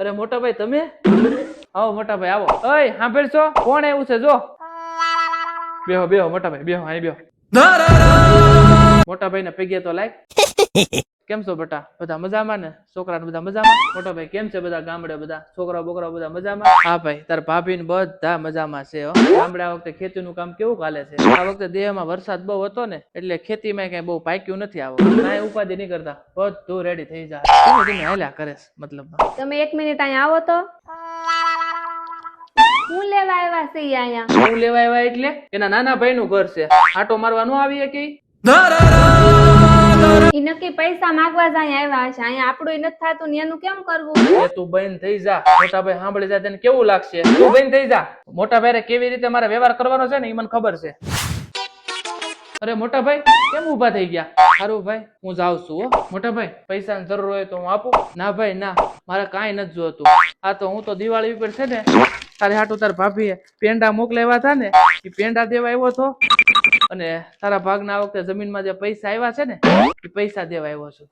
અરે મોટા ભાઈ તમે આવો મોટા ભાઈ આવો. ઓય સાંભળશો કોણ આવ્યું છે જો. બેહો બેહો મોટા ભાઈ બેહો અહીં બેહો. મોટા ભાઈ ને પગે તો લાગ. કેમ છો બેટા બધા મજામાં ને છોકરાને બધા મજામાં. મોટા ભાઈ કેમ છે બધા ગામડે બધા છોકરા બોકરા બધા મજામાં. હા ભાઈ તાર ભાભી ને બધા મજામાં છે. ગામડે આ વખતે ખેતીનું કામ કેવું ચાલે છે. આ વખતે દેહમાં વરસાદ બહુ હતો ને એટલે ખેતીમાં કઈ બહુ પાક્યું નથી. આવો કાંઈ ઉપાધિ નહીં કરતા બધું રેડી થઈ જાય. ધીમે ધીમે હાલ્યા કરે મતલબ. તમે 1 મિનિટ અહીંયા આવો તો. હું લેવા આવ્યા છે અહીંયા? હું લેવા આવ્યા એટલે એના નાના ભાઈ નું ઘર છે. આટો મારવા નો આવીએ કે ઈ નક્કી પૈસા માંગવા જ અહીંયા આવ્યા છે. અહીંયા આપણું નથી થતું ને એનું કેમ કરવું? એ તું બંધ થઈ જા. મોટા ભાઈ સાંભળી જાય તને કેવું લાગશે. તું બંધ થઈ જા. મોટા ભાઈ કેવી રીતે મારે વ્યવહાર કરવાનો છે ને એ મને ખબર છે. અરે મોટા ભાઈ કેમ ઉભા થઈ ગયા? સારું ભાઈ હું જાઉં છું હો. મોટા ભાઈ પૈસાની જરૂર હોય તો હું આપું? ના ભાઈ ના મારે કાંઈ નથી જોતું. આ તો હું તો દિવાળી ઉપર છે ને તારે હાટું તાર ભાભીએ પેંડા મોકલાવ્યા હતા ને એ પેંડા દેવા આવ્યો હતો અને તારા ભાગના આ વખતે જમીનમાં જે પૈસા આવ્યા છે ને એ પૈસા દેવા આવ્યો છું.